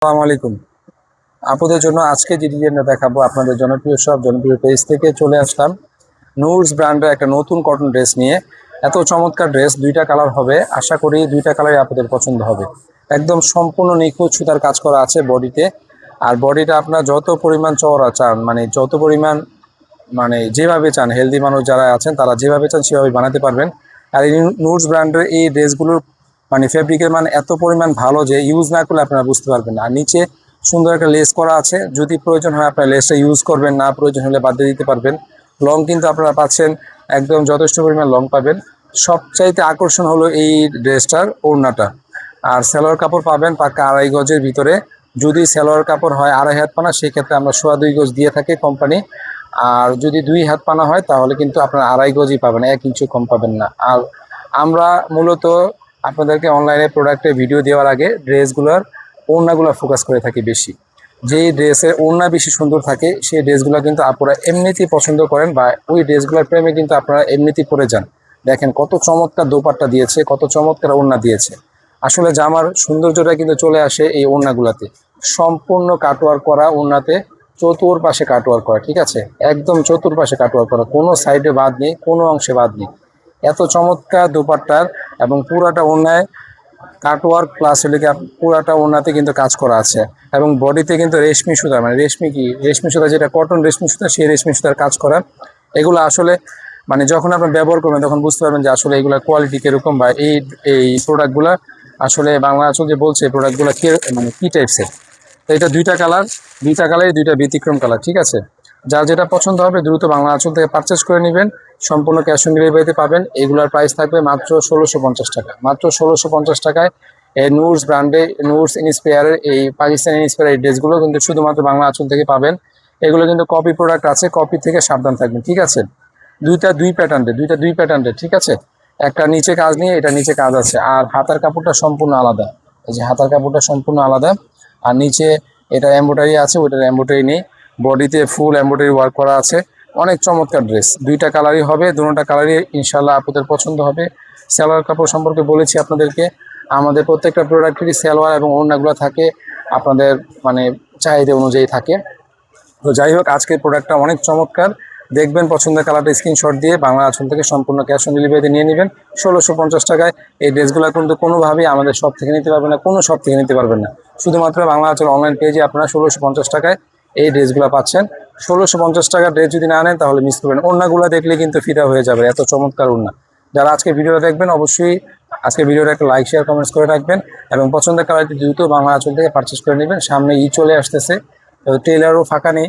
আসসালামু আলাইকুম। আপুদের জন্য আজকে যে ডিজাইনটা দেখাবো আপনাদের জনপ্রিয় সব জনপ্রিয় পেজ থেকে চলে আসলাম নুরস ব্র্যান্ডের একটা নতুন কটন ড্রেস নিয়ে। এত চমৎকার ড্রেস, দুইটা কালার হবে, আশা করি দুইটা কালারই আপনাদের পছন্দ হবে। একদম সম্পূর্ণ নিখুঁত সুতার কাজ করা আছে বডিতে। আর বডিটা আপনার যত পরিমাণ চওড়া চান, মানে যত পরিমাণ, মানে যেভাবে চান, হেলদি মানুষ যারা আছেন তারা যেভাবে চান সেভাবে বানাতে পারবেন। আর এই নুরস ব্র্যান্ডের এই ড্রেসগুলোর মানে ফেব্রিকের মান এত পরিমাণ ভালো যে ইউজ না করলে আপনারা বুঝতে পারবেন না। আর নিচে সুন্দর একটা লেস করা আছে, যদি প্রয়োজন হয় আপনারা লেসটা ইউজ করবেন, না প্রয়োজন হলে বাদ দিয়ে দিতে পারবেন। লং কিন্তু আপনারা পাচ্ছেন, একদম যথেষ্ট পরিমাণ লং পাবেন। সবচাইতে আকর্ষণ হলো এই ড্রেসটার ওড়নাটা। আর সেলোয়ার কাপড় পাবেন পাক্কা 2.5 গজের ভিতরে। যদি সেলোয়ার কাপড় হয় 2.5 হাত পানা, সেক্ষেত্রে আমরা 2.25 গজ দিয়ে থাকি কোম্পানি। আর যদি 2 হাত পানা হয় তাহলে কিন্তু আপনার 2.5 গজই পাবেন, 1 ইঞ্চি কম পাবেন না। আর আমরা মূলত আপনাদেরকে অনলাইনে প্রোডাক্টের ভিডিও দেওয়ার আগে ড্রেসগুলোর ওড়নাগুলো ফোকাস করে থাকি বেশি। যেই ড্রেসের ওড়না বেশি সুন্দর থাকে সেই ড্রেসগুলো কিন্তু আপনারা এমনিতেই পছন্দ করেন, বা ওই ড্রেসগুলোর প্রেমে কিন্তু আপনারা এমনিতেই পরে যান। দেখেন কত চমৎকার দোপাট্টা দিয়েছে, কত চমৎকার ওড়না দিয়েছে। আসলে জামার সৌন্দর্যটা কিন্তু চলে আসে এই ওড়নাগুলোতে। সম্পূর্ণ কাটওয়ার্ক করা ওড়নাতে, চতুর্পাশে কাটওয়ার্ক করা, ঠিক আছে, একদম চতুর্পাশে কাটওয়ার্ক করা, কোনো সাইডে বাদ নেই, কোনো অংশে বাদ নেই। এত চমৎকার দোপাট্টার এবং পুরাটা ওড়নায় কাটওয়ার্ক প্লাস হলে পুরাটা ওড়নাতে কিন্তু কাজ করা আছে। এবং বডিতে কিন্তু রেশমি সুতা, মানে রেশমি সুতা, যেটা কটন রেশমি সুতা, সেই রেশমি সুতার কাজ করা। এগুলো আসলে মানে যখন আপনি ব্যবহার করবেন তখন বুঝতে পারবেন যে আসলে এগুলোর কোয়ালিটি কীরকম, বা এই প্রোডাক্টগুলো আসলে বাংলা আঁচল যে বলছে এই প্রোডাক্টগুলো মানে কী টাইপসের। তো এটা দুইটা কালারই দুইটা ব্যতিক্রম কালার, ঠিক আছে। যার যেটা পছন্দ হবে দ্রুত বাংলা আঁচল থেকে পারচেস করে নেবেন। সম্পূর্ণ ক্যাশ অন ডেলিভারিতে পাবেন। এগুলোর প্রাইস থাকবে মাত্র 1650 টাকা। মাত্র 1650 টাকায় এই নুরস ব্র্যান্ডে, নুরস ইন্সপায়ারের এই পাকিস্তানি ইন্সপায়ার এই ড্রেসগুলো কিন্তু শুধুমাত্র বাংলা আঁচল থেকে পাবেন। এগুলো কিন্তু কপি প্রোডাক্ট আছে, কপি থেকে সাবধান থাকবেন, ঠিক আছে। দুইটা দুই প্যাটার্নের, ঠিক আছে। একটা নিচে কাজ নিয়ে, এটা নিচে কাজ আছে। আর হাতার কাপড়টা সম্পূর্ণ আলাদা, এই যে হাতার কাপড়টা সম্পূর্ণ আলাদা। আর নিচে এটা এমব্রয়ডারি আছে, ওইটার এমব্রয়ডারি নেই। বডিতে ফুল এমব্রয়ডারি ওয়ার্ক করা আছে। অনেক চমৎকার ড্রেস, দুইটা কালারই হবে, দুটোটা কালারই ইনশাল্লাহ আপনাদের পছন্দ হবে। সালোয়ার কাপড় সম্পর্কে বলেছি আপনাদেরকে, আমাদের প্রত্যেকটা প্রোডাক্টেরই সালোয়ার এবং ওড়নাগুলো থাকে আপনাদের মানে চাহিদা অনুযায়ী থাকে। তো যাই হোক, আজকের প্রোডাক্টটা অনেক চমৎকার। দেখবেন পছন্দের কালারটা স্ক্রিনশট দিয়ে বাংলা আঁচল থেকে সম্পূর্ণ ক্যাশ অন ডেলিভারিতে নিয়ে নেবেন। 1650 টাকায় এই ড্রেসগুলো কিন্তু কোনোভাবেই আমাদের শপ থেকে নিতে পারবেন না, কোনো শপ থেকে নিতে পারবেন না। শুধুমাত্র বাংলা আঁচল অনলাইন পেজে আপনারা 1650 টাকায় এই ড্রেসগুলো পাচ্ছেন। 1650 টাকার ড্রেস যদি না নেন তাহলে মিস করবেন। ওড়নাগুলো দেখলে কিন্তু ফিদা হয়ে যাবে, এত চমৎকার ওড়না। যারা আজকে ভিডিওটা দেখবেন অবশ্যই আজকে ভিডিওটা একটা লাইক শেয়ার কমেন্টস করে রাখবেন, এবং পছন্দের কালারটি দ্রুত বাংলা আঁচল থেকে পারচেস করে নেবেন। সামনে চলে আসতেছে, টেইলারও ফাঁকা নেই।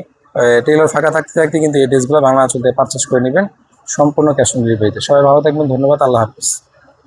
টেইলার ফাঁকা থাকতে থাকতে কিন্তু এই ড্রেসগুলো বাংলা আঁচল থেকে পারচেস করে নেবেন সম্পূর্ণ ক্যাশ অন ডেলিভারিতে। সবাই ভালো থাকবেন, ধন্যবাদ, আল্লাহ হাফিজ।